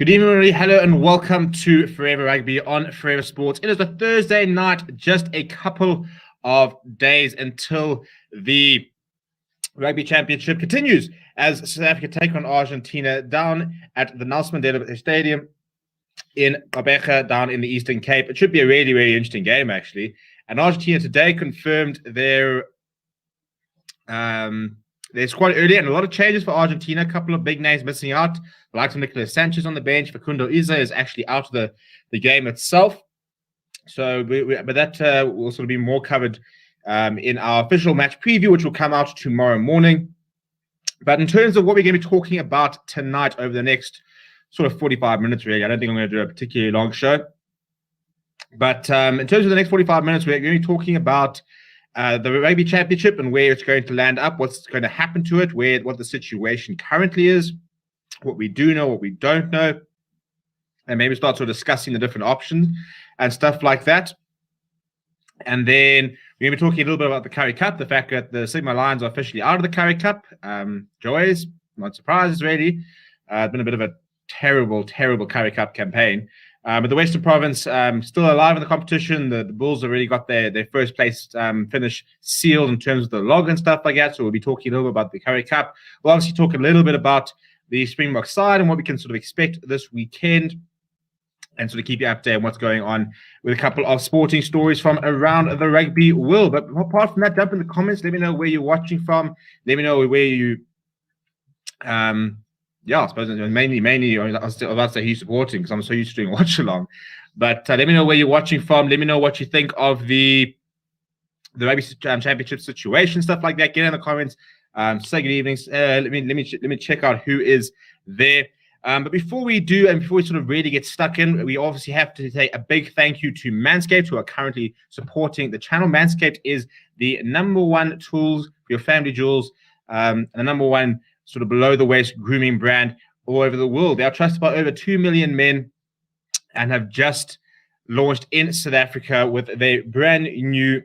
Good evening, everybody. Hello and welcome to Forever Rugby on Forever Sports. It is a Thursday night, just a couple of days until the Rugby Championship continues as South Africa take on Argentina down at the Nelson Mandela Stadium in Gqeberha down in the Eastern Cape. It should be a really, really interesting game, actually. And Argentina today confirmed their squad early, and a lot of changes for Argentina. A couple of big names missing out. The likes of Nicolas Sanchez on the bench. Facundo Isa is actually out of the game itself. So, but that will sort of be more covered in our official match preview, which will come out tomorrow morning. But in terms of what we're going to be talking about tonight over the next sort of 45 minutes, really, I don't think I'm going to do a particularly long show. But in terms of the next 45 minutes, we're going to be talking about the Rugby Championship and where it's going to land up, what's going to happen to it, what the situation currently is, what we do know, what we don't know, and maybe start sort of discussing the different options and stuff like that. And then we're going to be talking a little bit about the Currie Cup, the fact that the Sigma Lions are officially out of the Currie Cup. Joys, not surprises really. It's been a bit of a terrible, terrible Currie Cup campaign. But the Western Province still alive in the competition. The Bulls have already got their first place finish sealed in terms of the log and stuff like that. So we'll be talking a little bit about the Currie Cup. We'll obviously talk a little bit about the Springbok side and what we can sort of expect this weekend, and sort of keep you updated on what's going on with a couple of sporting stories from around the rugby world. But apart from that, jump in the comments. Let me know where you're watching from. Let me know where you I suppose mainly, I was about to say who you're supporting because I'm so used to doing watch along. But let me know where you're watching from. Let me know what you think of the Rugby Championship situation, stuff like that. Get in the comments. Say good evening. Let me check out who is there. But before we do, and before we sort of really get stuck in, we obviously have to say a big thank you to Manscaped, who are currently supporting the channel. Manscaped is the number one tools for your family jewels, and the number one sort of below-the-waist grooming brand all over the world. They are trusted by over 2 million men and have just launched in South Africa with their brand new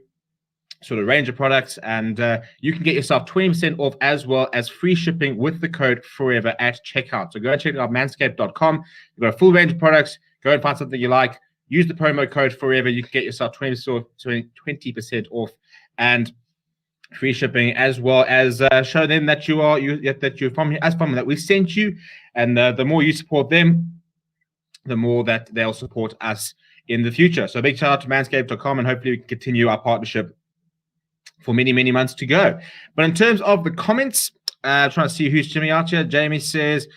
sort of range of products. And you can get yourself 20% off as well as free shipping with the code FOREVER at checkout. So go and check out manscaped.com. You've got a full range of products. Go and find something you like. Use the promo code FOREVER. You can get yourself 20% off and free shipping, as well as show them that you're from us, from that we sent you. And the more you support them, the more that they'll support us in the future. So a big shout out to manscaped.com, and hopefully we can continue our partnership for many, many months to go. But in terms of the comments, trying to see who's Jimmy out here. Jamie says,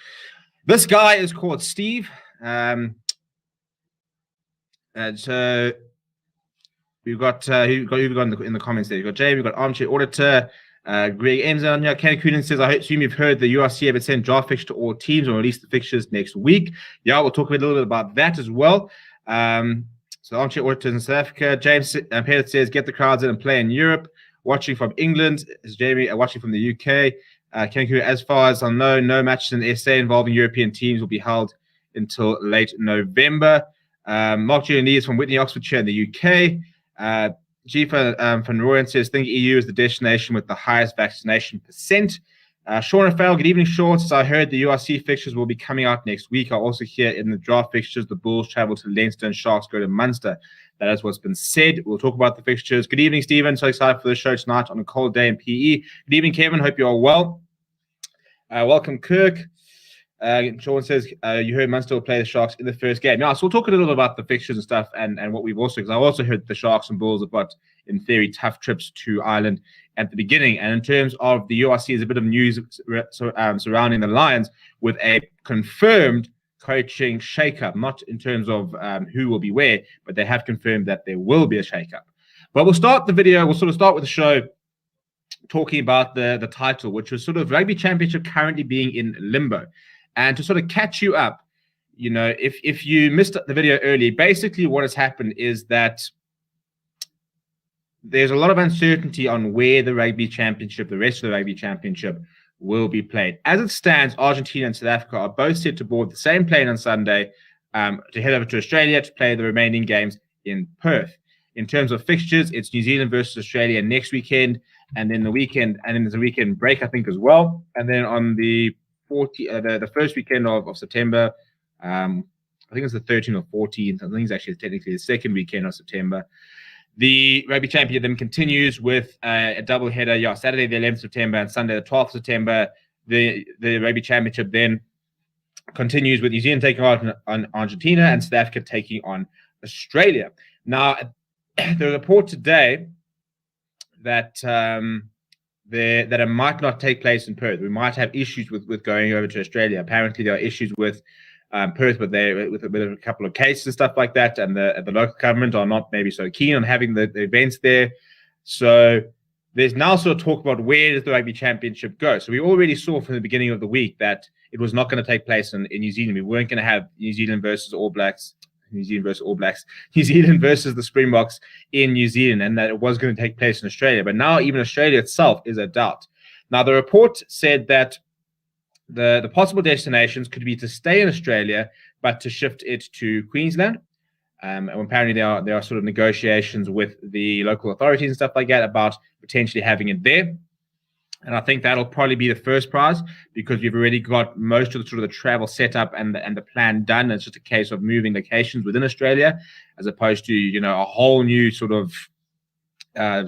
this guy is called Steve. And so we've got who we've got in the comments there. You've got Jay, we've got Armchair Auditor, Greg Ems on here. Kenny Coonan says, I assume you've heard the URC have sent draft fixtures to all teams or release the fixtures next week. Yeah, we'll talk a little bit about that as well. So Armchair Auditors in South Africa. James Pettit says, get the crowds in and play in Europe. Watching from England is Jamie, watching from the UK. Kenny Coonan, as far as I know, no matches in SA involving European teams will be held until late November. Mark Giannini is from Whitney, Oxfordshire in the UK. Jifa van Rooyen says, think EU is the destination with the highest vaccination percent. Sean Raphael, good evening, Sean. Says, I heard the URC fixtures will be coming out next week. I also hear in the draft fixtures, the Bulls travel to Leinster and Sharks go to Munster. That is what's been said. We'll talk about the fixtures. Good evening, Stephen. So excited for the show tonight on a cold day in PE. Good evening, Kevin. Hope you're all well. Welcome, Kirk. Sean says, you heard Munster will play the Sharks in the first game. Yeah, so we'll talk a little about the fixtures and stuff and what we've also, because I've also heard the Sharks and Bulls have got, in theory, tough trips to Ireland at the beginning. And in terms of the URC, there's a bit of news surrounding the Lions with a confirmed coaching shakeup, not in terms of who will be where, but they have confirmed that there will be a shakeup. But we'll start the video, we'll sort of start with the show talking about the title, which was sort of Rugby Championship currently being in limbo. And to sort of catch you up, you know, if you missed the video early, basically what has happened is that there's a lot of uncertainty on where the Rugby Championship, the rest of the Rugby Championship, will be played. As it stands, Argentina and South Africa are both set to board the same plane on Sunday to head over to Australia to play the remaining games in Perth. In terms of fixtures, it's New Zealand versus Australia next weekend, and then there's a weekend break, I think, as well. And then on the first weekend of September, I think it's the 13th or 14th. I think it's actually technically the second weekend of September. The Rugby Championship then continues with a double header. Yeah, Saturday the 11th of September and Sunday the 12th of September. The Rugby Championship then continues with New Zealand taking on Argentina and South Africa taking on Australia. Now, the report today that that it might not take place in Perth. We might have issues with going over to Australia. Apparently, there are issues with Perth, but with a couple of cases and stuff like that, and the local government are not maybe so keen on having the events there. So there's now sort of talk about where does the Rugby Championship go. So we already saw from the beginning of the week that it was not going to take place in New Zealand. We weren't going to have New Zealand versus All Blacks, New Zealand versus the Springboks in New Zealand, and that it was going to take place in Australia. But now even Australia itself is a doubt. Now, the report said that the possible destinations could be to stay in Australia, but to shift it to Queensland. And apparently there are sort of negotiations with the local authorities and stuff like that about potentially having it there. And I think that'll probably be the first prize because we've already got most of the sort of the travel set up and the plan done. It's just a case of moving locations within Australia as opposed to, a whole new sort of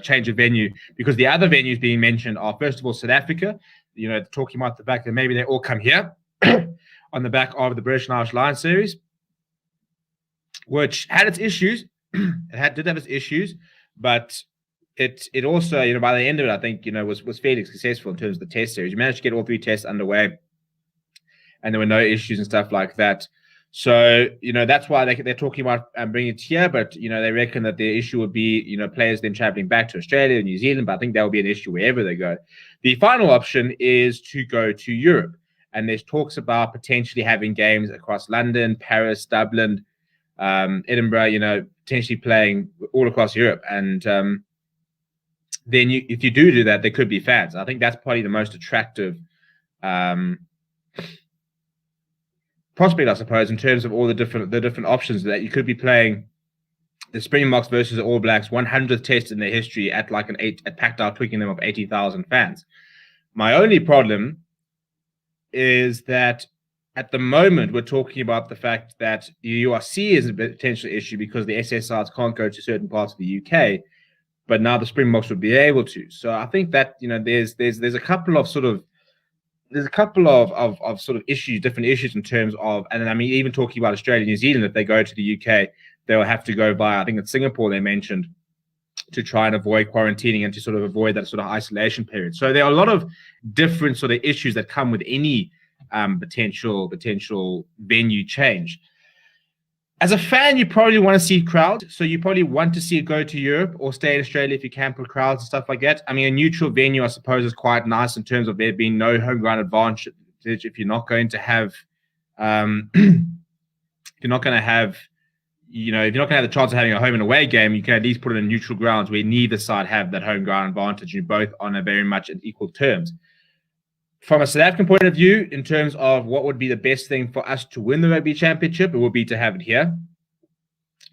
change of venue, because the other venues being mentioned are, first of all, South Africa, talking about the fact that maybe they all come here on the back of the British and Irish Lions series, which had its issues. Did have its issues, but it also, by the end of it, I think, was fairly successful in terms of the test series. You managed to get all 3 tests underway, and there were no issues and stuff like that. So, that's why they're talking about bringing it here, but, they reckon that the issue would be, players then traveling back to Australia and New Zealand, but I think that will be an issue wherever they go. The final option is to go to Europe, and there's talks about potentially having games across London, Paris, Dublin, Edinburgh, potentially playing all across Europe. And then if you do that, there could be fans. I think that's probably the most attractive prospect, I suppose, in terms of all the different options that you could be playing. The Springboks versus the All Blacks, 100th test in their history at like at packed out Twickenham of 80,000 fans. My only problem is that at the moment we're talking about the fact that the URC is a potential issue because the SSRs can't go to certain parts of the UK, but now the Springboks would be able to. So I think that there's a couple of sort of sort of issues, different issues in terms of, and I mean, even talking about Australia, New Zealand, if they go to the UK, they'll have to go via, I think it's Singapore they mentioned, to try and avoid quarantining and to sort of avoid that sort of isolation period. So there are a lot of different sort of issues that come with any potential venue change. As a fan, you probably want to see crowds, so you probably want to see it go to Europe or stay in Australia if you can put crowds and stuff like that. I mean, a neutral venue, I suppose, is quite nice in terms of there being no home ground advantage. If you're not going to have, if you're not going to have the chance of having a home and away game, you can at least put it in neutral grounds where neither side have that home ground advantage. You're both on a very much at equal terms. From a South African point of view, in terms of what would be the best thing for us to win the Rugby Championship, it would be to have it here,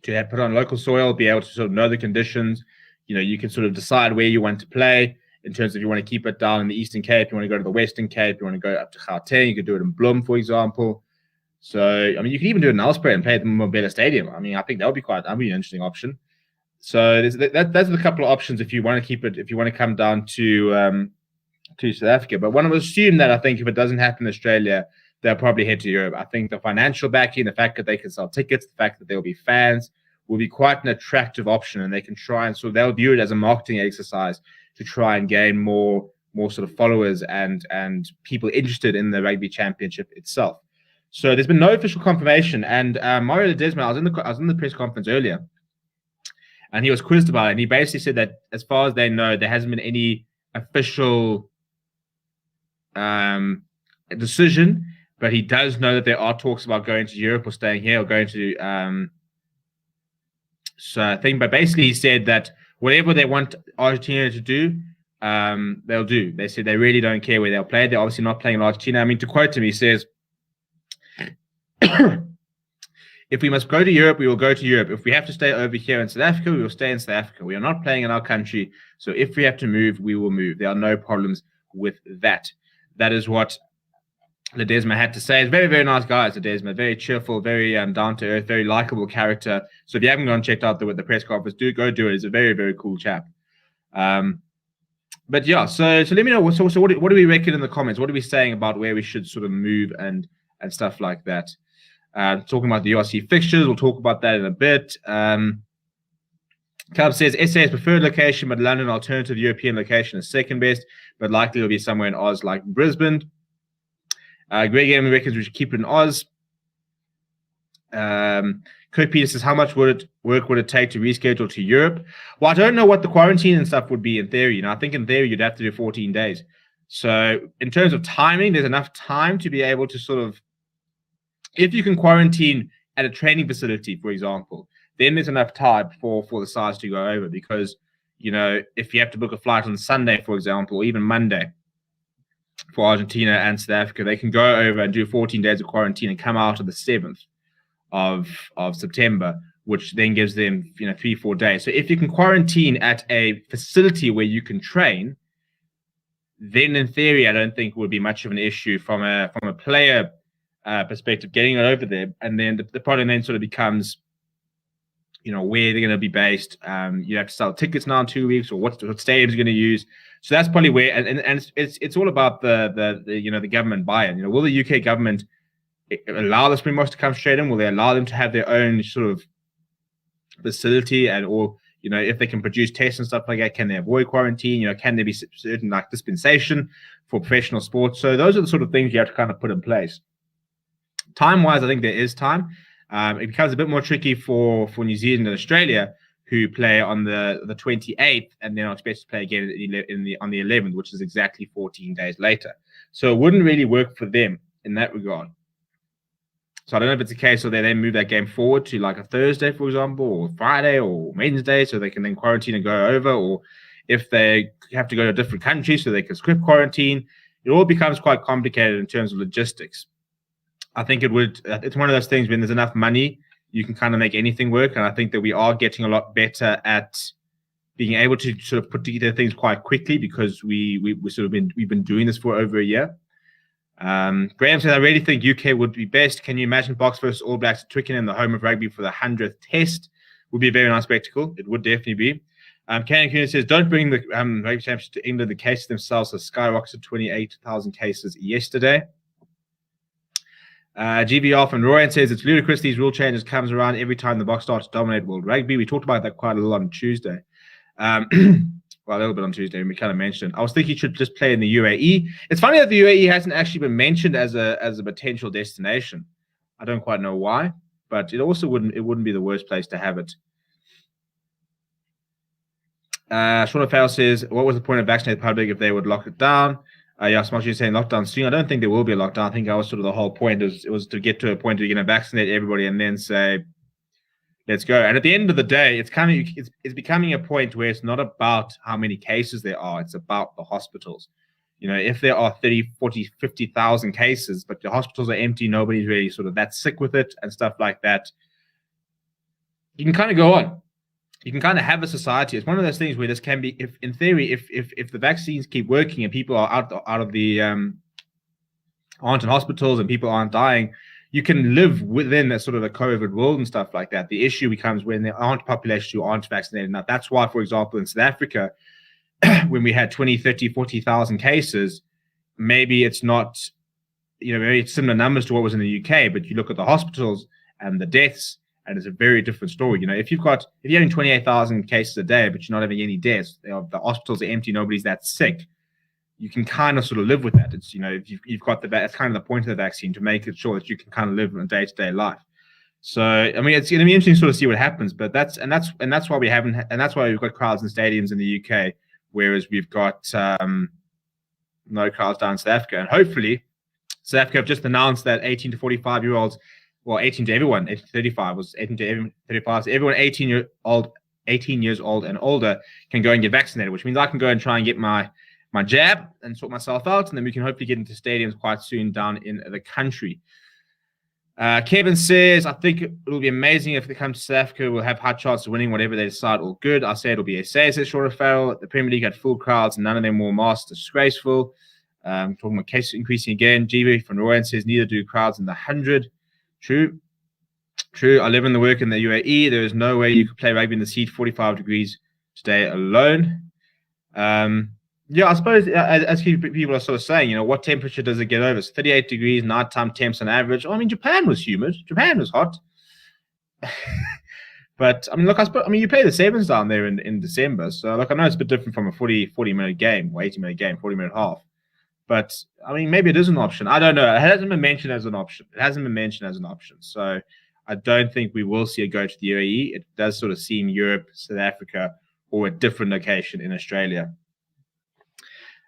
to have put on local soil, be able to sort of know the conditions. You can sort of decide where you want to play in terms of you want to keep it down in the Eastern Cape, you want to go to the Western Cape, you want to go up to Gauteng, you could do it in Bloem, for example. So, I mean, you could even do it in Nelspruit and play at the Mobile Stadium. I mean, I think that would be an interesting option. So those are the couple of options if you want to keep it, if you want to come down to South Africa. But one would assume that I think if it doesn't happen in Australia, they'll probably head to Europe. I think the financial backing, the fact that they can sell tickets, the fact that there will be fans will be quite an attractive option, and they can try and they'll view it as a marketing exercise to try and gain more sort of followers and people interested in the Rugby Championship itself. So there's been no official confirmation. And Mario Ledesma, I was in the press conference earlier, and he was quizzed about it, and he basically said that as far as they know, there hasn't been any official decision, but he does know that there are talks about going to Europe or staying here or going to but basically he said that whatever they want Argentina to do, they'll do. They said they really don't care where they'll play. They're obviously not playing in Argentina. I mean, to quote him, he says, if we must go to Europe, we will go to Europe. If we have to stay over here in South Africa, we will stay in South Africa. We are not playing in our country, so if we have to move, we will move. There are no problems with that. That is what Ledesma had to say. It's very, very nice guy, Ledesma. Very cheerful, very down to earth, very likable character. So if you haven't gone and checked out the press conference, go do it. He's a very, very cool chap. But yeah, so let me know. So what do we reckon in the comments? What are we saying about where we should sort of move and stuff like that? Talking about the URC fixtures, we'll talk about that in a bit. Cub says SA is preferred location, but London alternative European location is second best, but likely it'll be somewhere in Oz like Brisbane. Greg Eamon reckons we should keep it in Oz. Kirk Peters says, how much work would it take to reschedule to Europe? Well, I don't know what the quarantine and stuff would be in theory. I think in theory you'd have to do 14 days. So in terms of timing, there's enough time to be able to sort of, if you can quarantine at a training facility, for example, then there's enough time for the sides to go over, because, if you have to book a flight on Sunday, for example, or even Monday for Argentina and South Africa, they can go over and do 14 days of quarantine and come out on the 7th of September, which then gives them 3-4 days. So if you can quarantine at a facility where you can train, then in theory I don't think it would be much of an issue from a player perspective getting it over there. And then the problem then sort of becomes where they're going to be based. You have to sell tickets now in 2 weeks, or what stadiums are going to use. So that's probably where, and it's all about the government buy-in. Will the UK government allow the Springboks to come straight in? Will they allow them to have their own sort of facility, or if they can produce tests and stuff like that, can they avoid quarantine? Can there be certain like dispensation for professional sports? So those are the sort of things you have to kind of put in place. Time-wise, I think there is time. It becomes a bit more tricky for New Zealand and Australia, who play on the 28th and then are expected to play again on the 11th, which is exactly 14 days later. So it wouldn't really work for them in that regard. So I don't know if it's a case where they then move that game forward to like a Thursday, for example, or Friday or Wednesday, so they can then quarantine and go over, or if they have to go to a different country so they can script quarantine. It all becomes quite complicated in terms of logistics. I think it's one of those things when there's enough money, you can kind of make anything work. And I think that we are getting a lot better at being able to sort of put together things quite quickly, because we've been doing this for over a year. Graham said, I really think UK would be best. Can you imagine Box versus All Blacks at Twickenham, the home of rugby, for the 100th test? Would be a very nice spectacle. It would definitely be. Ken Kuhn says, don't bring the rugby championship to England. The cases themselves have skyrocketed 28,000 cases yesterday. GVR from Royan says, it's ludicrous these rule changes comes around every time the Box starts to dominate world rugby. We talked about that quite a lot on Tuesday. Well, a little bit on Tuesday, and we kind of mentioned. I was thinking you should just play in the UAE. It's funny that the UAE hasn't actually been mentioned as a potential destination. I don't quite know why, but it also wouldn't be the worst place to have it. Sean Fail says, what was the point of vaccinating the public if they would lock it down? Yeah, Smosh is saying lockdown soon. I don't think there will be a lockdown. I think that was sort of the whole point. It was to get to a point where you're going to vaccinate everybody and then say, let's go. And at the end of the day, it's becoming a point where it's not about how many cases there are. It's about the hospitals. If there are 30, 40, 50,000 cases, but the hospitals are empty, nobody's really sort of that sick with it and stuff like that, you can kind of go on. You can kind of have a society. It's one of those things where this can be, if in theory, if the vaccines keep working and people are out of the aren't in hospitals and people aren't dying, you can live within a sort of a COVID world and stuff like that. The issue becomes when there aren't populations who aren't vaccinated. Now, that's why, for example, in South Africa, when we had 20, 30, 40,000 cases, maybe it's not, very similar numbers to what was in the UK, but you look at the hospitals and the deaths, and it's a very different story. If you're having 28,000 cases a day, but you're not having any deaths, the hospitals are empty, nobody's that sick, you can kind of sort of live with that. It's, you've got that's kind of the point of the vaccine, to make it sure that you can kind of live a day-to-day life. So, I mean, it's going to be interesting to sort of see what happens, but that's why we haven't, and that's why we've got crowds in stadiums in the UK, whereas we've got no crowds down in South Africa. And hopefully, South Africa have just announced that 18 to 45-year-olds, well, 18 to everyone, 18 to 35 was 18 to 35. So everyone 18 years old and older can go and get vaccinated, which means I can go and try and get my jab and sort myself out, and then we can hopefully get into stadiums quite soon down in the country. Kevin says, I think it'll be amazing if they come to South Africa. We'll have high chance of winning whatever they decide. All good. I say it'll be a says Short of Farrell. The Premier League had full crowds and none of them wore masks. Disgraceful. Talking about cases increasing again. GB from Royan says neither do crowds in the 100. True. I live in the work in the UAE. There is no way you could play rugby in the seat 45 degrees today alone. I suppose as people are sort of saying, what temperature does it get over? It's 38 degrees, nighttime temps on average. I mean, Japan was humid. Japan was hot. But, I mean, look, you play the sevens down there in December. So, look, I know it's a bit different from a 40-minute game, or 80-minute game, 40-minute half. But, I mean, maybe it is an option. I don't know. It hasn't been mentioned as an option. So, I don't think we will see it go to the UAE. It does sort of seem Europe, South Africa, or a different location in Australia.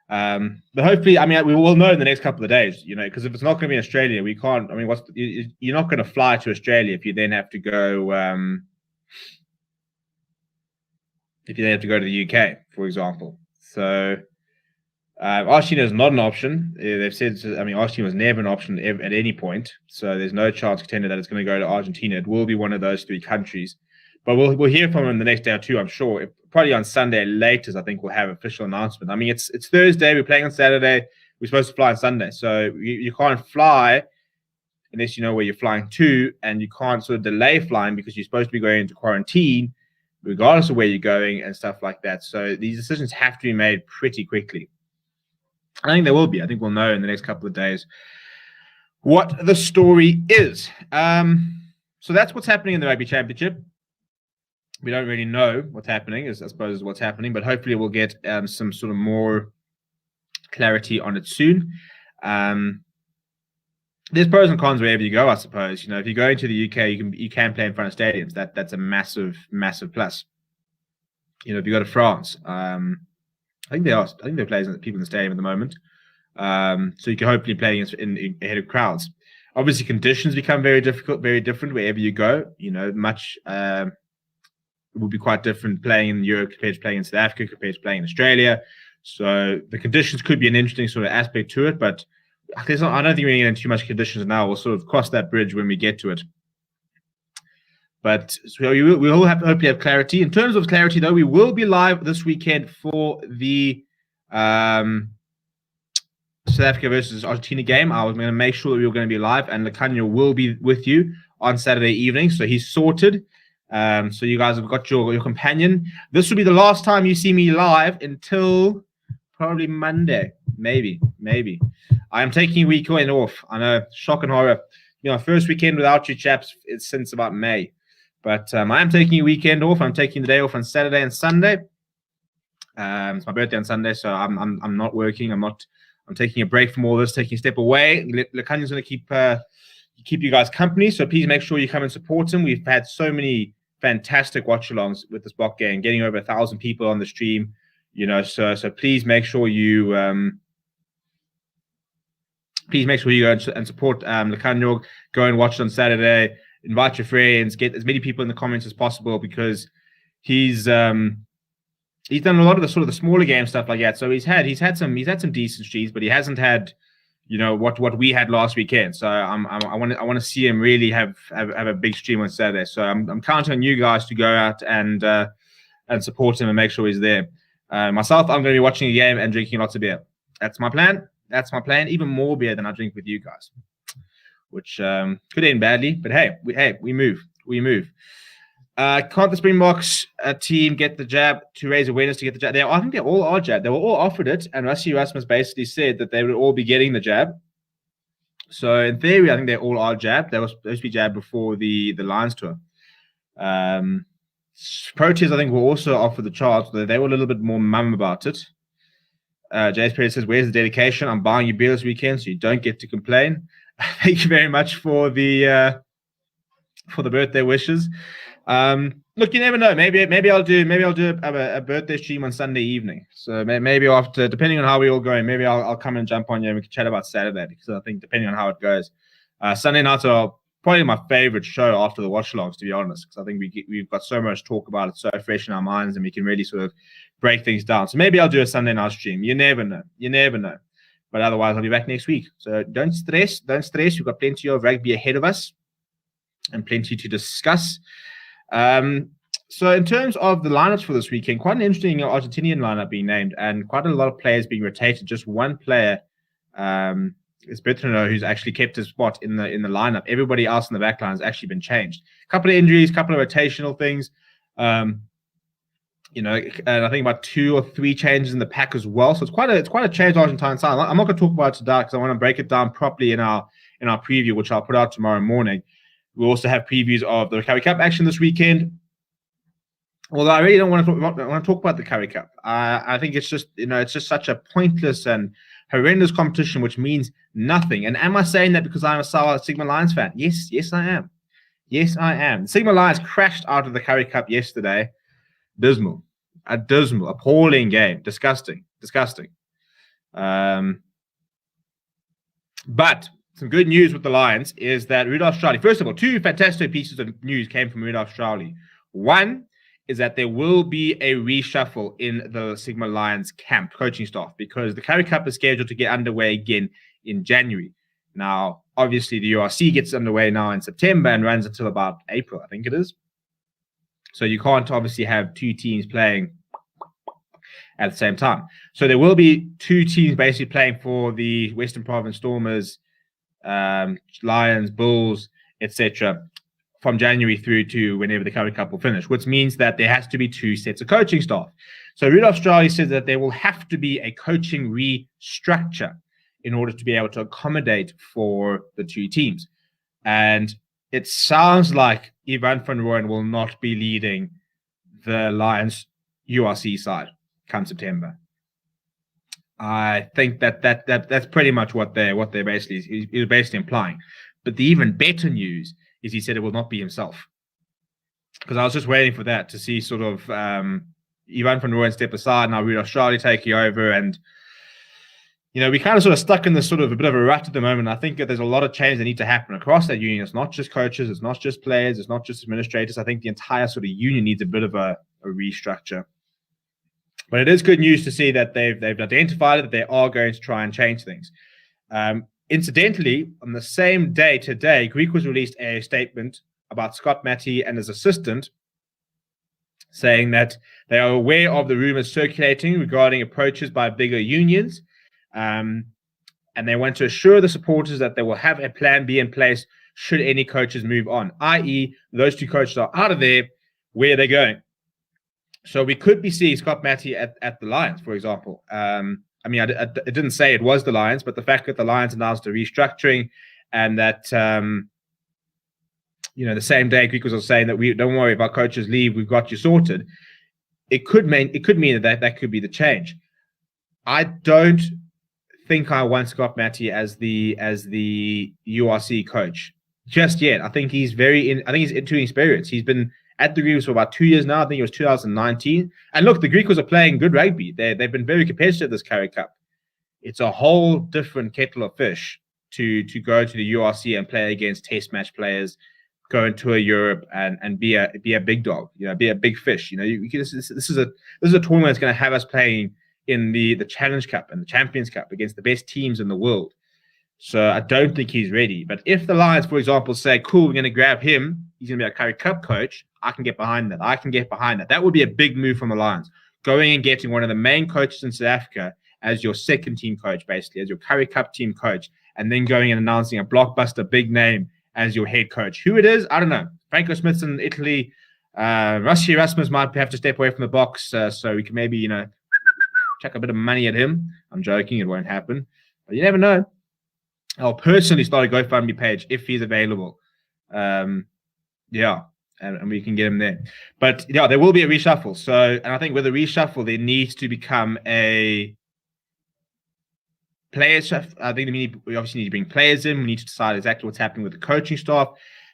But hopefully, I mean, we will know in the next couple of days, because if it's not going to be in Australia, we can't. I mean, you're not going to fly to Australia if you then have to go. If you then have to go to the UK, for example. So, Argentina is not an option. They've said, I mean, Argentina was never an option at any point. So there's no chance contender that it's going to go to Argentina. It will be one of those three countries. But we'll hear from them the next day or two, I'm sure. Probably on Sunday latest, I think we'll have official announcement. I mean, it's Thursday. We're playing on Saturday. We're supposed to fly on Sunday. So you can't fly unless you know where you're flying to. And you can't sort of delay flying because you're supposed to be going into quarantine regardless of where you're going and stuff like that. So these decisions have to be made pretty quickly. I think there will be. I think we'll know in the next couple of days what the story is. So that's what's happening in the Rugby Championship. We don't really know what's happening, I suppose, is what's happening, but hopefully we'll get some sort of more clarity on it soon. There's pros and cons wherever you go, I suppose. If you go into the UK, you can play in front of stadiums. That's a massive, massive plus. If you go to France, I think they're playing people in the stadium at the moment. So you can hopefully play ahead of crowds. Obviously, conditions become very different wherever you go. It will be quite different playing in Europe compared to playing in South Africa, compared to playing in Australia. So the conditions could be an interesting sort of aspect to it, but I don't think we're going to get into too much conditions now. We'll sort of cross that bridge when we get to it. But so we will hopefully have clarity. In terms of clarity, though, we will be live this weekend for the South Africa versus Argentina game. I was going to make sure that we were going to be live, and Lacania will be with you on Saturday evening. So he's sorted. So you guys have got your companion. This will be the last time you see me live until probably Monday. Maybe. I am taking a weekend off. I know, shock and horror. First weekend without you chaps since about May. But I am taking a weekend off. I'm taking the day off on Saturday and Sunday. It's my birthday on Sunday, so I'm not working. I'm taking a break from all this, taking a step away. Lacania's going to keep you guys company, so please make sure you come and support him. We've had so many fantastic watch-alongs with this block game, getting over 1,000 people on the stream. So please make sure you go and support Lacania. Go and watch it on Saturday. Invite your friends. Get as many people in the comments as possible, because he's done a lot of the sort of the smaller game stuff like that. So he's had some decent streams, but he hasn't had what we had last weekend. So I want to see him really have a big stream on Saturday. So I'm counting on you guys to go out and support him and make sure he's there. Myself, I'm going to be watching a game and drinking lots of beer. That's my plan. Even more beer than I drink with you guys, which could end badly. But hey, we move. Can't the Springboks team get the jab to raise awareness to get the jab? I think they all are jabbed. They were all offered it, and Rassie Erasmus basically said that they would all be getting the jab. So in theory, I think they all are jabbed. They were supposed to be jabbed before the Lions tour. Proteas, I think, were also offered the chance, but they were a little bit more mum about it. James Perez says, "Where's the dedication? I'm buying you beer this weekend, so you don't get to complain." Thank you very much for the birthday wishes. Look, you never know. Maybe I'll do a birthday stream on Sunday evening. So maybe after, depending on how we all going, maybe I'll come and jump on you and we can chat about Saturday, because I think depending on how it goes, Sunday nights are probably my favorite show after the watch-alongs, to be honest, because I think we've got so much talk about it, so fresh in our minds, and we can really sort of break things down. So maybe I'll do a Sunday night stream. You never know. But otherwise, I'll be back next week. So don't stress. We've got plenty of rugby ahead of us and plenty to discuss. So in terms of the lineups for this weekend, quite an interesting Argentinian lineup being named, and quite a lot of players being rotated. Just one player It's better to know who's actually kept his spot in the lineup. Everybody else in the back line has actually been changed. A couple of injuries, a couple of rotational things. And I think about 2 or 3 changes in the pack as well. So it's quite a change Argentine side. I'm not going to talk about it today because I want to break it down properly in our preview, which I'll put out tomorrow morning. We'll also have previews of the Currie Cup action this weekend. Although I really don't want to talk about the Currie Cup. I think it's just such a pointless and horrendous competition, which means nothing. And am I saying that because I'm a sour Sigma Lions fan? Yes, I am. Yes, I am. Sigma Lions crashed out of the Currie Cup yesterday. Dismal, appalling game. Disgusting. But some good news with the Lions is that Rudolph Strauly, first of all, 2 fantastic pieces of news came from Rudolph Strauly. One is that there will be a reshuffle in the Sigma Lions camp coaching staff because the Currie Cup is scheduled to get underway again in January. Now, obviously, the URC gets underway now in September and runs until about April, I think it is. So you can't obviously have 2 teams playing at the same time. So there will be 2 teams basically playing for the Western Province Stormers, Lions, Bulls, etc., from January through to whenever the Currie Cup will finish, which means that there has to be 2 sets of coaching staff. So Rudolph Strauly says that there will have to be a coaching restructure in order to be able to accommodate for the 2 teams. And it sounds like Ivan van Rooyen will not be leading the Lions URC side come September. I think that's pretty much what they're basically he's basically implying. But the even better news is he said it will not be himself. Because I was just waiting for that to see sort of Ivan van Rooyen step aside, now Rudolph Strauly taking over, and we kind of sort of stuck in this sort of a bit of a rut at the moment. I think that there's a lot of change that need to happen across that union. It's not just coaches, it's not just players, it's not just administrators. I think the entire sort of union needs a bit of a restructure. But it is good news to see that they've identified that they are going to try and change things. Incidentally, on the same day today, Greek was released a statement about Scott Matty and his assistant saying that they are aware of the rumors circulating regarding approaches by bigger unions. And they want to assure the supporters that they will have a plan B in place should any coaches move on, i.e. those 2 coaches are out of there, where are they going? So we could be seeing Scott Matty at the Lions, for example. It didn't say it was the Lions, but the fact that the Lions announced a restructuring and that, the same day Greek was saying that we don't worry if our coaches leave, we've got you sorted. It could mean that could be the change. I don't think I want Scott Matty as the URC coach just yet. I think he's he's too inexperienced. He's been at the Greeks for about 2 years now. I think it was 2019. And look, the Greeks are playing good rugby. They've been very competitive this Currie Cup. It's a whole different kettle of fish to go to the URC and play against test match players, go and tour Europe and be a big dog, be a big fish. This is a tournament that's going to have us playing in the Challenge Cup and the Champions Cup against the best teams in the world. So I don't think he's ready. But if the Lions, for example, say, cool, we're going to grab him, he's going to be a Currie Cup coach, I can get behind that. That would be a big move from the Lions. Going and getting one of the main coaches in South Africa as your second team coach, basically, as your Currie Cup team coach, and then going and announcing a blockbuster big name as your head coach. Who it is, I don't know. Franco Smith's in Italy. Rusty Erasmus might have to step away from the box, so we can maybe, chuck a bit of money at him. I'm joking, it won't happen. But you never know. I'll personally start a GoFundMe page if he's available. And we can get him there. But there will be a reshuffle. So, and I think with a reshuffle, there needs to become a players. I think we obviously need to bring players in. We need to decide exactly what's happening with the coaching staff.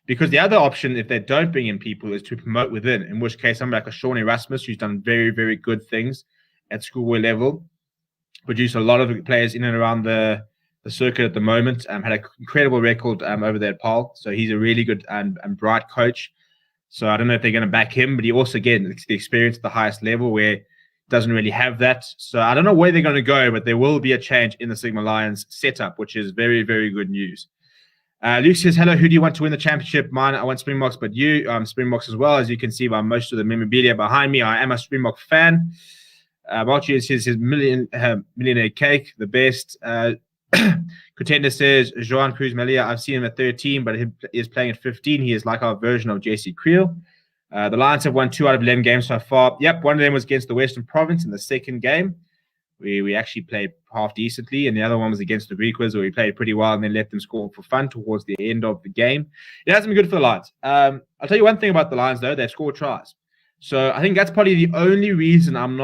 Because the other option, if they don't bring in people, is to promote within, in which case somebody like a Sean Erasmus, who's done very, very good things at schoolboy level, produced a lot of players in and around the circuit at the moment, had an incredible record over there at Paul. So he's a really good and bright coach. So I don't know if they're going to back him, but he also, again, the experience at the highest level where he doesn't really have that. So I don't know where they're going to go, but there will be a change in the Sigma Lions setup, which is very, very good news. Luke says, hello, who do you want to win the championship? Mine, I want Springboks, but you, Springboks as well. As you can see by most of the memorabilia behind me, I am a Springbok fan. Marty says his millionaire cake, the best. Contender says, Joan Cruz Melia, I've seen him at 13, but he is playing at 15. He is like our version of JC Creel. The Lions have won 2 out of 11 games so far. Yep, one of them was against the Western Province in the second game. We actually played half decently, and the other one was against the Griquas, where we played pretty well and then let them score for fun towards the end of the game. It hasn't been good for the Lions. I'll tell you one thing about the Lions, though. They've scored tries. So I think that's probably the only reason I haven't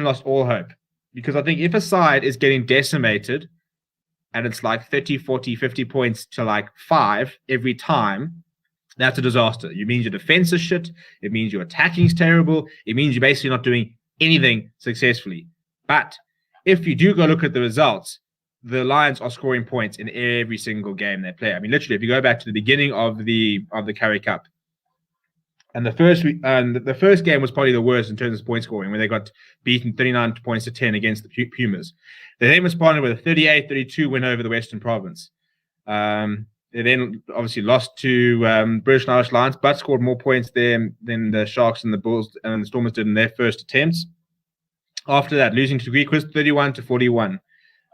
lost all hope. Because I think if a side is getting decimated and it's like 30, 40, 50 points to like 5 every time, that's a disaster. It means your defense is shit. It means your attacking is terrible. It means you're basically not doing anything successfully. But if you do go look at the results, the Lions are scoring points in every single game they play. I mean, literally, if you go back to the beginning of the Currie Cup, and the first game was probably the worst in terms of point scoring, when they got beaten 39 points to 10 against the Pumas. They then responded with a 38-32 win over the Western Province. They then obviously lost to British and Irish Lions, but scored more points there than the Sharks and the Bulls and the Stormers did in their first attempts. After that, losing to Griquas 31-41.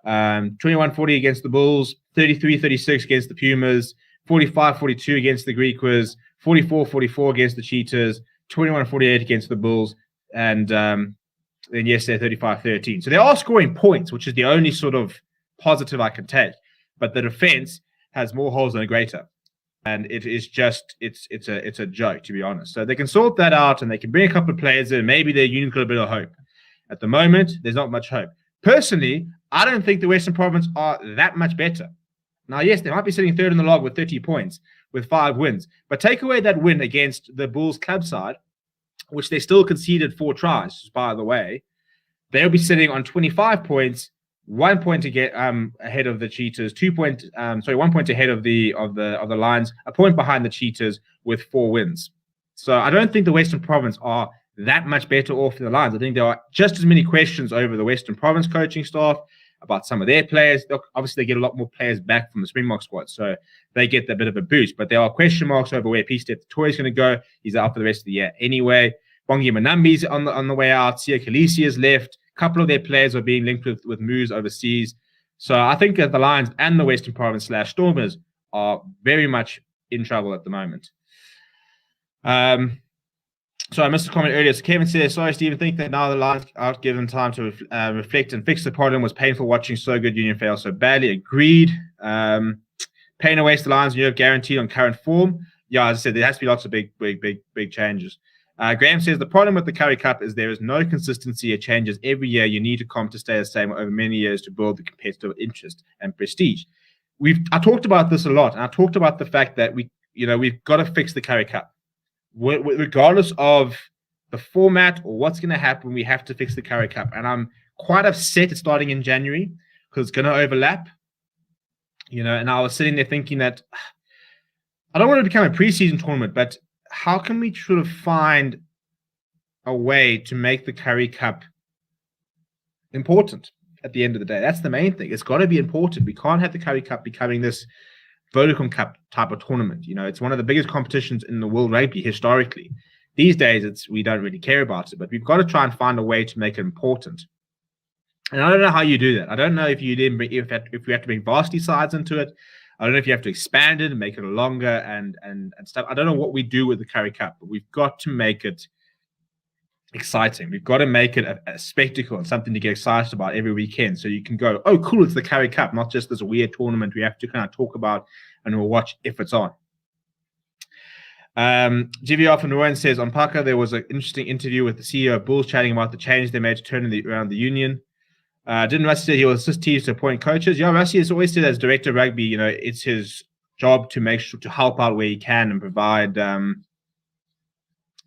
21-40 against the Bulls, 33-36 against the Pumas, 45-42 against the Griquas, 44-44 against the Cheetahs, 21-48 against the Bulls, and then yesterday 35-13. So they are scoring points, which is the only sort of positive I can take. But the defense has more holes than a grater, and it is just it's a joke, to be honest. So they can sort that out, and they can bring a couple of players in. Maybe their unit's got a bit of hope. At the moment, there's not much hope. Personally, I don't think the Western Province are that much better. Now, yes, they might be sitting third in the log with 30 points, with 5 wins. But take away that win against the Bulls club side, which they still conceded 4 tries, by the way, they'll be sitting on 25 points, 1 point to get ahead of the Cheetahs, 1 point ahead of the Lions, a point behind the Cheetahs with 4 wins. So I don't think the Western Province are that much better off than the Lions. I think there are just as many questions over the Western Province coaching staff, about some of their players. Obviously, they get a lot more players back from the Springbok squad, so they get a bit of a boost. But there are question marks over where Peace Toy is going to go. He's out for the rest of the year anyway. Bongi Manambi's on the way out. Sia Khaleesi has left. A couple of their players are being linked with moves overseas. So I think that the Lions and the Western Province / Stormers are very much in trouble at the moment. So I missed a comment earlier. So Kevin says, sorry, Stephen, think that now the Lions are given time to reflect and fix the problem. Was painful watching so good union fail so badly. Agreed. Paying away to the Lions, you have guaranteed on current form. Yeah, as I said, there has to be lots of big changes. Graham says, the problem with the Currie Cup is there is no consistency. It changes every year. You need to comp to stay the same over many years to build the competitive interest and prestige. I talked about this a lot, and I talked about the fact that we've got to fix the Currie Cup. Regardless of the format or what's going to happen, we have to fix the Currie Cup. And I'm quite upset it's starting in January because it's going to overlap. And I was sitting there thinking that I don't want it to become a preseason tournament, but how can we sort of find a way to make the Currie Cup important at the end of the day? That's the main thing. It's got to be important. We can't have the Currie Cup becoming this Vodacom Cup type of tournament. It's one of the biggest competitions in the world rugby historically. These days, we don't really care about it, but we've got to try and find a way to make it important. And I don't know how you do that. I don't know if you have to bring varsity sides into it. I don't know if you have to expand it and make it longer and stuff. I don't know what we do with the Currie Cup, but we've got to make it exciting. We've got to make it a spectacle and something to get excited about every weekend. So you can go, oh, cool, it's the Currie Cup, not just this weird tournament we have to kind of talk about and we'll watch if it's on. GVR from Rowan says, on Parker, there was an interesting interview with the CEO of Bulls chatting about the change they made to turn around the union. Didn't Rusty say he will assist teams to appoint coaches? Yeah, Rusty has always said as director of rugby, it's his job to make sure to help out where he can and provide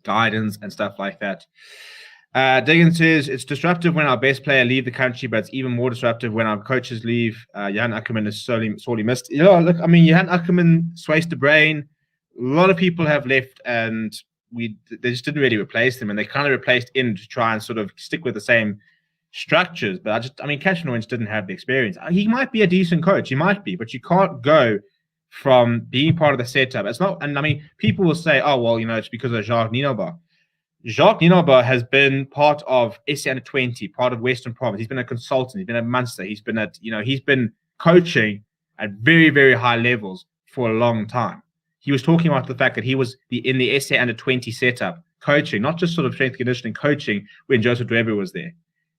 guidance and stuff like that. Diggins says, it's disruptive when our best player leave the country, but it's even more disruptive when our coaches leave. Johan Ackerman is sorely missed. Look, I mean, Johan Ackerman, Sways de Brain, a lot of people have left and they just didn't really replace them, and they kind of replaced in to try and sort of stick with the same structures. But Catch Noyes didn't have the experience. He might be a decent coach, he might be, but you can't go from being part of the setup. It's not, and I mean, people will say, oh, well, it's because of Jacques Nienaber. Jacques Nienaber has been part of SA Under 20, part of Western Province. He's been a consultant. He's been at Munster. He's been he's been coaching at very, very high levels for a long time. He was talking about the fact that he was in the SA Under 20 setup, coaching, not just sort of strength conditioning, coaching when Joseph Dweber was there.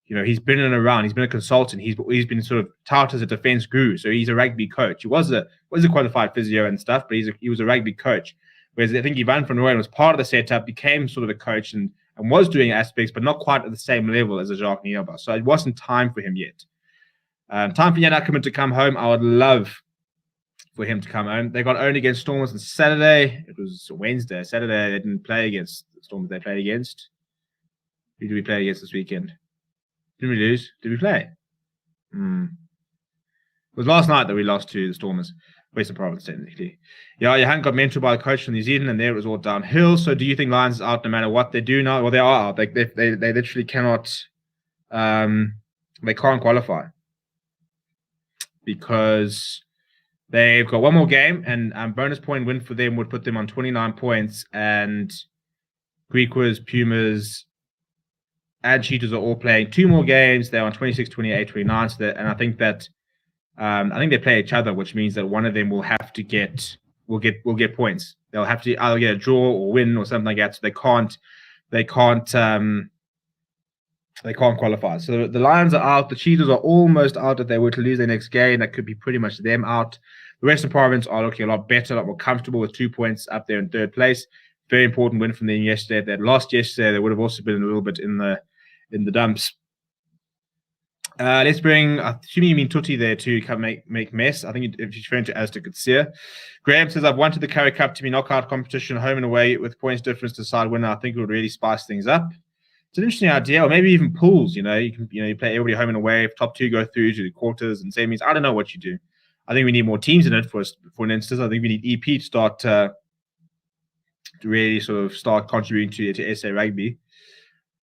He's been in and around. He's been a consultant. He's been sort of touted as a defense guru. So he's a rugby coach. He was a qualified physio and stuff, but he was a rugby coach. Whereas I think Ivan van Rooyen was part of the setup, became sort of a coach and was doing aspects, but not quite at the same level as a Jacques Nienaber. So it wasn't time for him yet. Time for Jan Ackerman to come home. I would love for him to come home. They got owned against Stormers on Saturday. It was Wednesday. Saturday, they didn't play against the Stormers. They played against. Who did we play against this weekend? Didn't we lose? Did we play? It was last night that we lost to the Stormers. Western Province, technically. Yeah, Johan got mentored by the coach from New Zealand, and there it was all downhill. So do you think Lions is out no matter what they do now? Well, they are out. They literally cannot, they can't qualify because they've got one more game, and bonus point win for them would put them on 29 points, and Griquas, Pumas, and Cheetahs are all playing 2 more games. They're on 26, 28, 29. So and I think that I think they play each other, which means that one of them will have to get points. They'll have to either get a draw or win or something like that. So they can't qualify. So the Lions are out. The Cheetahs are almost out. If they were to lose their next game, that could be pretty much them out. The Western Province are looking a lot better, a lot more comfortable with 2 points up there in third place. Very important win from them yesterday. If they had lost yesterday, they would have also been a little bit in the dumps. Let's bring, assuming you mean Tutti there to come make mess. I think if you're referring to Asda Kutsia. Graham says, I've wanted the Currie Cup to be knockout competition, home and away, with points difference to decide winner. I think it would really spice things up. It's an interesting idea, or maybe even pools. You play everybody home and away. If top 2 go through to the quarters and semis, I don't know what you do. I think we need more teams in it for an instance. I think we need EP to start to really sort of start contributing to SA Rugby.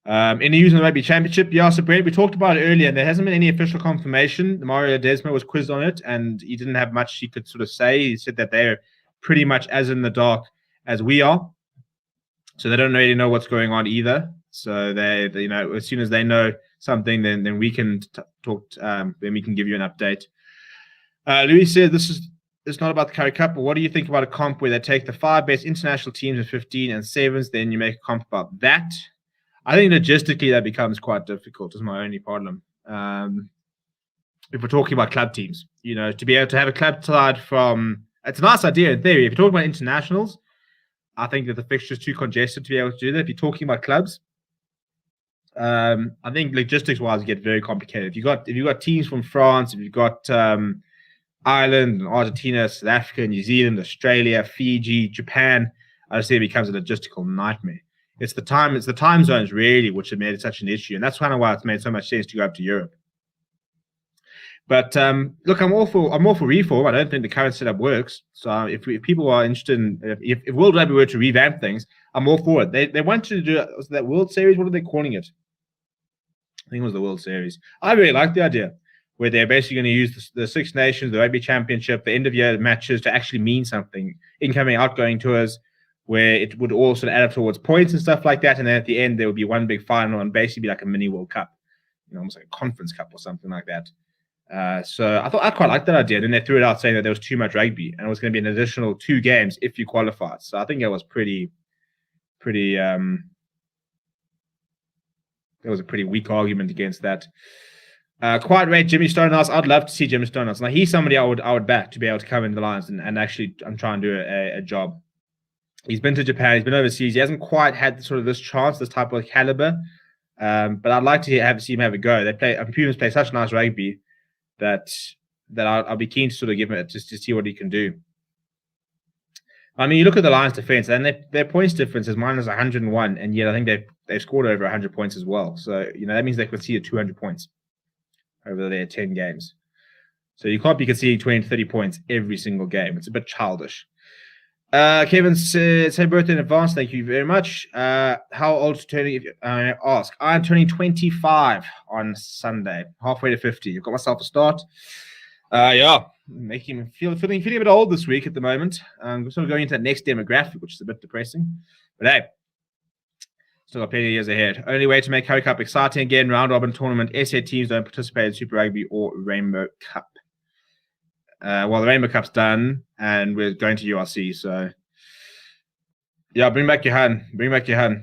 Any news on the Rugby Championship? Yeah, so Brent, we talked about it earlier, and there hasn't been any official confirmation. Mario Ledesma was quizzed on it, and he didn't have much he could sort of say. He said that they're pretty much as in the dark as we are, so they don't really know what's going on either. So they as soon as they know something, then we can talk. Then we can give you an update. Louis said it's not about the Currie Cup, but what do you think about a comp where they take the 5 best international teams in 15 and 7s, then you make a comp about that? I think logistically that becomes quite difficult, is my only problem. If we're talking about club teams, to be able to have a club side it's a nice idea in theory. If you're talking about internationals, I think that the fixture is too congested to be able to do that. If you're talking about clubs, I think logistics-wise, it gets very complicated. If you've got teams from France, if you've got Ireland, Argentina, South Africa, New Zealand, Australia, Fiji, Japan, I just think it becomes a logistical nightmare. It's the time zones really which have made it such an issue, and that's kind of why it's made so much sense to go up to Europe. But look, I'm all for reform. I don't think the current setup works. So if people are interested in if World Rugby were to revamp things, I'm all for it. They wanted to do that World Series. What are they calling it? I think it was the World Series. I really like the idea where they're basically going to use the Six Nations, the Rugby Championship, the end of year matches to actually mean something. Incoming, outgoing tours, where it would all sort of add up towards points and stuff like that. And then at the end, there would be one big final and basically be like a mini World Cup, almost like a conference cup or something like that. So I quite liked that idea. And then they threw it out saying that there was too much rugby and it was going to be an additional 2 games if you qualified. So I think that was there was a pretty weak argument against that. Quite rate Jimmy Stonehouse. I'd love to see Jimmy Stonehouse. Now he's somebody I would back to be able to come into the Lions and actually try and do a job. He's been to Japan. He's been overseas. He hasn't quite had sort of this chance, this type of caliber. But I'd like to see him have a go. Pumas play such nice rugby that I'll be keen to sort of give him it just to see what he can do. I mean, you look at the Lions' defense, and their points difference is minus 101, and yet I think they've scored over 100 points as well. So that means they conceded 200 points over their 10 games. So you can't be conceding 20 to 30 points every single game. It's a bit childish. Kevin says, "Happy birthday in advance. Thank you very much. How old is turning? If I ask, I'm turning 25 on Sunday, halfway to 50. I've got myself a start. Yeah, making me feeling a bit old this week at the moment. I'm sort of going into that next demographic, which is a bit depressing. But hey, Still got plenty of years ahead. Only way to make Currie Cup exciting again, round robin tournament. SA teams don't participate in Super Rugby or Rainbow Cup. Well, the Rainbow Cup's done, and we're going to URC. So, yeah, bring back your hand. Bring back your hand.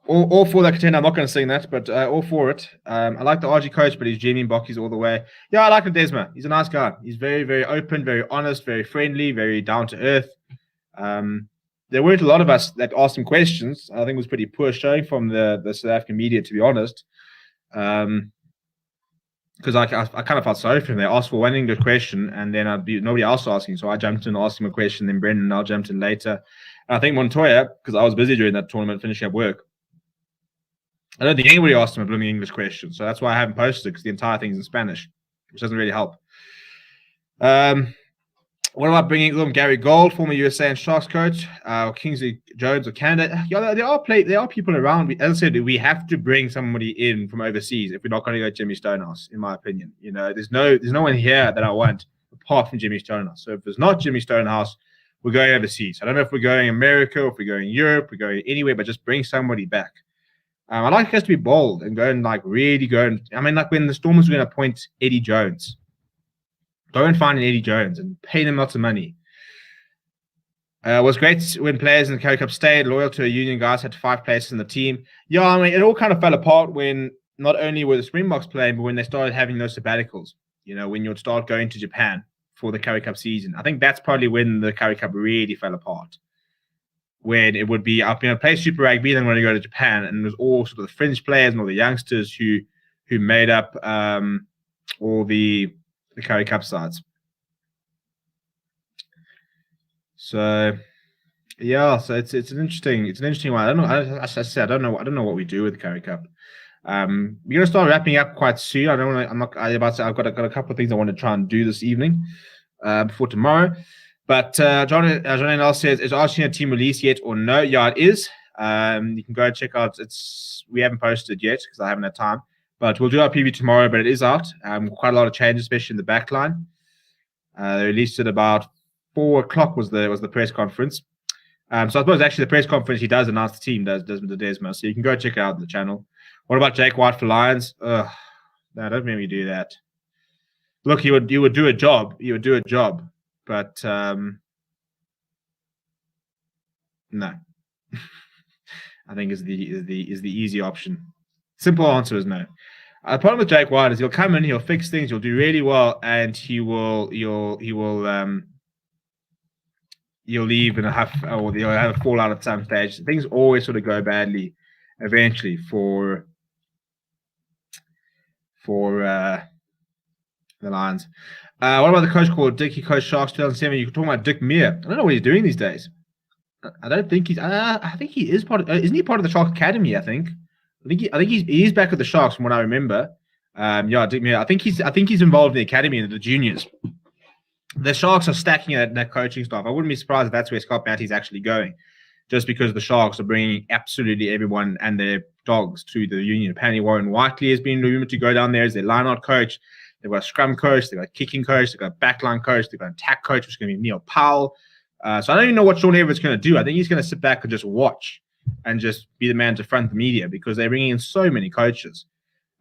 All for that contender. I'm not going to sing that, but all for it. I like the RG coach, but he's Jimmy Mbocki's all the way. Yeah, I like him, Desma. He's a nice guy. He's very, very open, very honest, very friendly, very down to earth. There weren't a lot of us that asked him questions. I think it was pretty poor showing from the South African media, to be honest. Because I kind of felt sorry for him. They asked for one English question, and then nobody else asking. So I jumped in and asked him a question. Then Brendan and I jumped in later. And I think Montoya, because I was busy during that tournament, finishing up work. I don't think anybody asked him a blooming English question. So that's why I haven't posted it, because the entire thing's in Spanish, which doesn't really help. What about bringing them Gary Gold, former USA and Sharks coach, or Kingsley Jones of Canada? Yeah, there are people around. As I said, we have to bring somebody in from overseas if we're not going to go Jimmy Stonehouse, in my opinion. You know, there's no one here that I want apart from Jimmy Stonehouse. So if there's not Jimmy Stonehouse, we're going overseas. I don't know if we're going America, or if we're going Europe, we're going anywhere, but just bring somebody back. I like us to be bold and go and really go and. I mean, like when the Stormers were going to appoint Eddie Jones. Go and find an Eddie Jones and pay them lots of money. It was great when players in the Currie Cup stayed loyal to a union. Guys had 5 places in the team. Yeah, I mean, it all kind of fell apart when not only were the Springboks playing, but when they started having those sabbaticals. You know, when you'd start going to Japan for the Currie Cup season. I think that's probably when the Currie Cup really fell apart. When it would be, I'm going to play Super Rugby, then I'm going to go to Japan. And it was all sort of the fringe players and all the youngsters who made up all the Currie Cup sides. So yeah, so it's an interesting one. I don't know. I don't know what we do with the Currie Cup. We're gonna start wrapping up quite soon. I've got a couple of things I want to try and do this evening before tomorrow. But John L says, is Argentina team released yet or no? Yeah, it is. You can go and check out. We haven't posted yet because I haven't had time. But we'll do our preview tomorrow, but it is out. Quite a lot of changes, especially in the back line. They released it about 4 o'clock was the press conference. So I suppose actually the press conference, he does announce the team, does the Desma. So you can go check it out on the channel. What about Jake White for Lions? No, don't make me do that. Look, you would do a job. You would do a job. But no. I think is the easy option. Simple answer is no. The problem with Jake White is he'll come in, he'll fix things, he'll do really well, and he'll leave in a huff, or he'll have a fallout at some stage. Things always sort of go badly eventually for the Lions. What about the coach called Dick? He coached Sharks 2007. You're talking about Dick Meir. I don't know what he's doing these days. I don't think he's. I think he is part of. Isn't he part of the Sharks Academy? I think he's back at the Sharks from what I remember. Yeah, Dick Meir. I think he's involved in the academy and the juniors. The Sharks are stacking that coaching staff. I wouldn't be surprised if that's where Scott Matty's actually going, just because the Sharks are bringing absolutely everyone and their dogs to the union. Apparently, Warren Whiteley has been rumored to go down there as their line-out coach. They've got a scrum coach, they've got a kicking coach, they've got a backline coach, they've got an attack coach, which is going to be Neil Powell. So I don't even know what Sean Everett's going to do. I think he's going to sit back and just watch and just be the man to front the media, because they're bringing in so many coaches.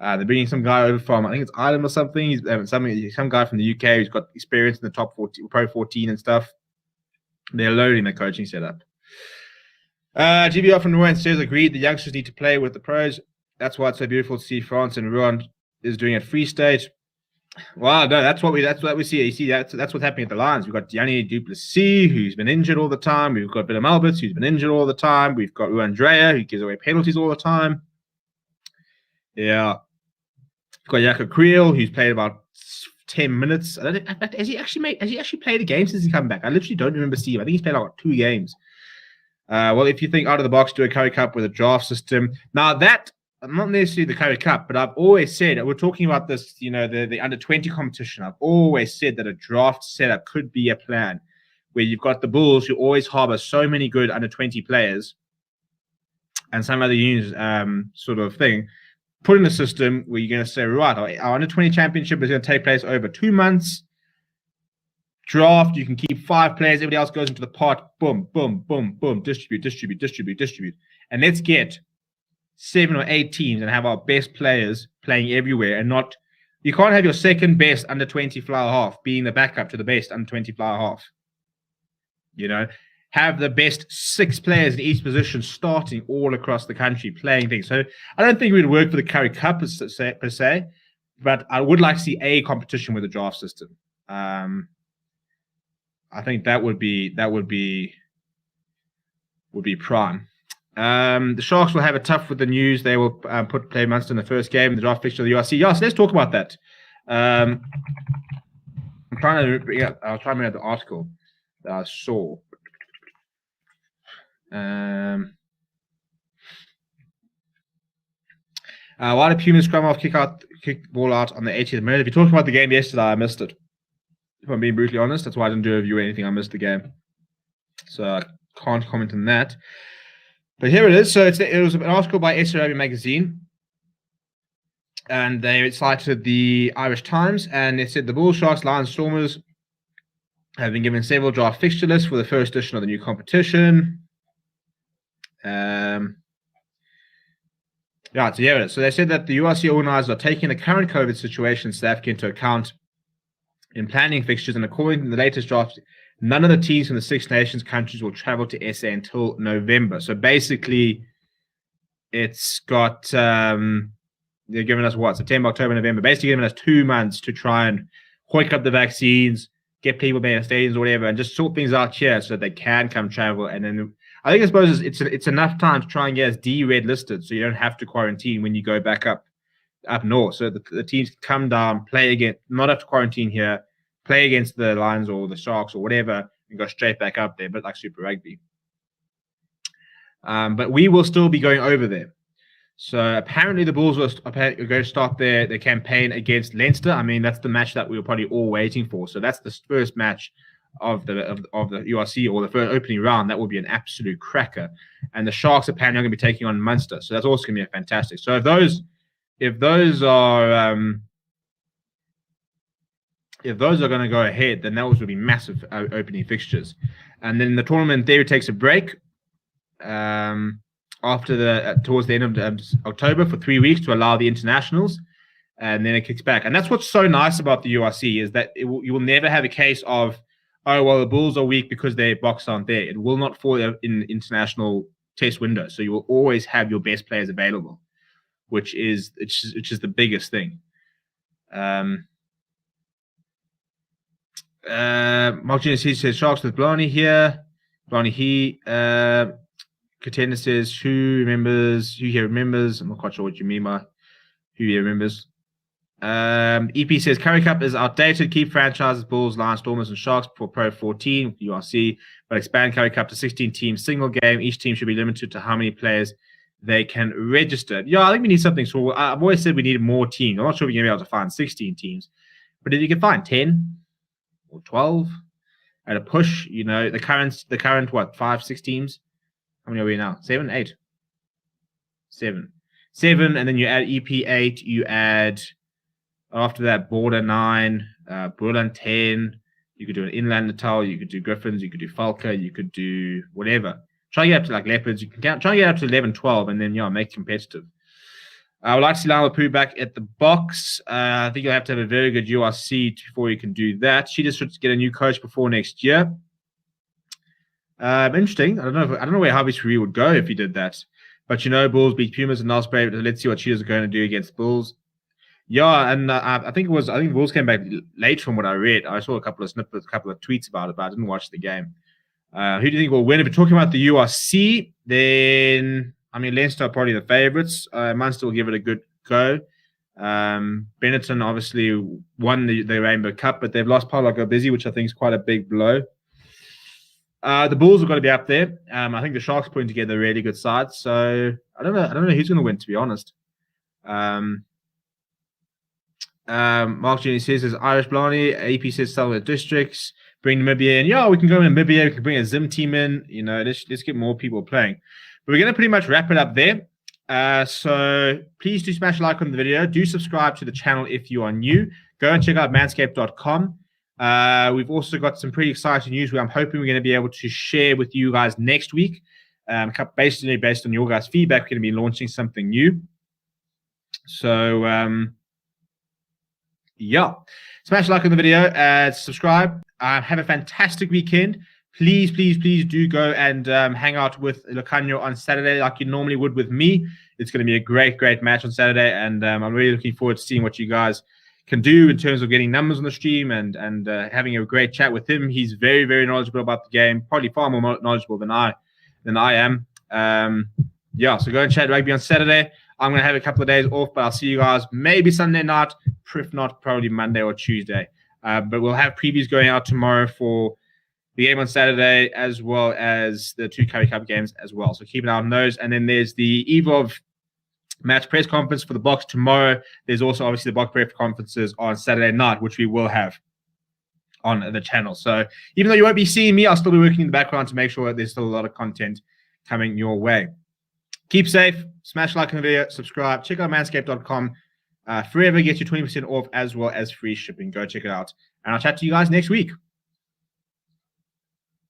They're bringing some guy over from, I think it's Ireland or something. He's some guy from the UK who's got experience in the top 14, Pro 14 and stuff. They're loading the coaching setup. GBR from Rouen says, agreed, the youngsters need to play with the pros. That's why it's so beautiful to see France and Rouen is doing it free stage. Well, no, that's what we see. You see, that's what's happening at the Lions. We've got Yanni Duplessis, who's been injured all the time. We've got Willem Alberts, who's been injured all the time. We've got Andrea, who gives away penalties all the time. Yeah. We've got Jaco Creel, who's played about 10 minutes. Has he actually played a game since he's come back? I literally don't remember seeing him. I think he's played like 2 games. Well, if you think out of the box, do a Currie Cup with a draft system. Now that, not necessarily the Currie Cup, but I've always said, we're talking about this, the under-20 competition. I've always said that a draft setup could be a plan where you've got the Bulls who always harbor so many good under-20 players and some other unions sort of thing. Put in a system where you're going to say, right, our under-20 championship is going to take place over 2 months. Draft, you can keep 5 players. Everybody else goes into the pot. Boom, boom, boom, boom. Distribute. And let's get 7 or 8 teams and have our best players playing everywhere, and not, you can't have your second best under 20 flower half being the backup to the best under 20 flower half. Have the best 6 players in each position starting all across the country playing things. So I don't think it would work for the Currie Cup per se, but I would like to see a competition with a draft system. I think that would be prime. The Sharks will have it tough with the news. They will play Munster in the first game, the draft fixture of the URC. Yeah, so let's talk about that. I'm trying to bring up the article that I saw. Why did Pumas scrum off, kick the ball out on the 80th minute? If you talked about the game yesterday, I missed it. If I'm being brutally honest, that's why I didn't do a review or anything. I missed the game, so I can't comment on that. But here it is. So it was an article by SA Rugby magazine, and they cited the Irish Times, and it said the Bulls, Sharks, Lions, Stormers have been given several draft fixture lists for the first edition of the new competition. So here it is. So they said that the URC organizers are taking the current COVID situation in South Africa into account in planning fixtures, and according to the latest draft, none of the teams from the Six Nations countries will travel to SA until November. So basically, it's got they're giving us September, October, November. Basically, giving us 2 months to try and hoik up the vaccines, get people back in stadiums or whatever, and just sort things out here so that they can come travel. And then I suppose it's enough time to try and get us D-red listed, so you don't have to quarantine when you go back up north. So the teams come down, play again, not have to quarantine here, play against the Lions or the Sharks or whatever, and go straight back up there, but like Super Rugby. But we will still be going over there. So apparently the Bulls are going to start their campaign against Leinster. I mean, that's the match that we were probably all waiting for. So that's the first match of the URC, or the first opening round. That will be an absolute cracker. And the Sharks apparently are going to be taking on Munster. So that's also going to be fantastic. So if those are going to go ahead, then those will be massive opening fixtures. And then the tournament there takes a break after towards the end of October for 3 weeks to allow the internationals, and then it kicks back. And that's what's so nice about the URC, is that you will never have a case of, oh, well, the Bulls are weak because their box aren't there. It will not fall in international test window. So you will always have your best players available, which is the biggest thing. Mark Jr. says Sharks with Blarney here. Blarney Contender says who here remembers. I'm not quite sure what you mean by who here remembers. EP says Currie Cup is outdated. Keep franchises Bulls, Lions, Stormers, and Sharks for Pro 14 URC, but expand Currie Cup to 16 teams, single game. Each team should be limited to how many players they can register. Yeah, I think we need something. So I've always said we need more teams. I'm not sure if we're going to be able to find 16 teams, but if you can find 10 or 12 at a push, the current 5, 6 teams. How many are we now? 7, 8? 7, and then you add EP8. You add after that Border 9, Berlin 10. You could do an Inland Natal. You could do Griffins. You could do Falca. You could do whatever. Try to get up to like Leopards. You can try to get up to 11, 12, and then make it competitive. I would like to see Lila Poo back at the box. I think you'll have to have a very good URC before you can do that. She just should get a new coach before next year. Interesting. I don't know where Harvey Shree would go if he did that. But Bulls beat Pumas and Osprey. Let's see what Cheetahs are going to do against Bulls. Yeah, and I think Bulls came back late from what I read. I saw a couple of snippets, a couple of tweets about it, but I didn't watch the game. Who do you think will win? If we're talking about the URC, then Leinster are probably the favourites. Munster will give it a good go. Benetton obviously won the Rainbow Cup, but they've lost Paulo Busy, which I think is quite a big blow. The Bulls have got to be up there. I think the Sharks are putting together a really good side. So I don't know who's going to win, to be honest. Mark Jenny says Irish Blarney. AP says Southern Districts. Bring Namibia in. Yeah, we can go in Namibia. We can bring a Zim team in. Let's get more people playing. But we're going to pretty much wrap it up there. So please do smash a like on the video. Do subscribe to the channel if you are new. Go and check out manscaped.com. We've also got some pretty exciting news where I'm hoping we're going to be able to share with you guys next week. Basically, based on your guys' feedback, we're going to be launching something new. So, yeah. Smash like on the video, subscribe. Have a fantastic weekend. Please, please, please do go and hang out with Lucanio on Saturday like you normally would with me. It's going to be a great, great match on Saturday, and I'm really looking forward to seeing what you guys can do in terms of getting numbers on the stream and having a great chat with him. He's very, very knowledgeable about the game, probably far more knowledgeable than I am. Yeah, so go and chat rugby on Saturday. I'm going to have a couple of days off, but I'll see you guys maybe Sunday night, if not, probably Monday or Tuesday. But we'll have previews going out tomorrow for the game on Saturday, as well as the 2 Curry Cup games as well. So keep an eye on those. And then there's the eve of match press conference for the Box tomorrow. There's also obviously the Box press conferences on Saturday night, which we will have on the channel. So even though you won't be seeing me, I'll still be working in the background to make sure that there's still a lot of content coming your way. Keep safe. Smash like on the video. Subscribe. Check out manscaped.com. Forever gets you 20% off as well as free shipping. Go check it out. And I'll chat to you guys next week.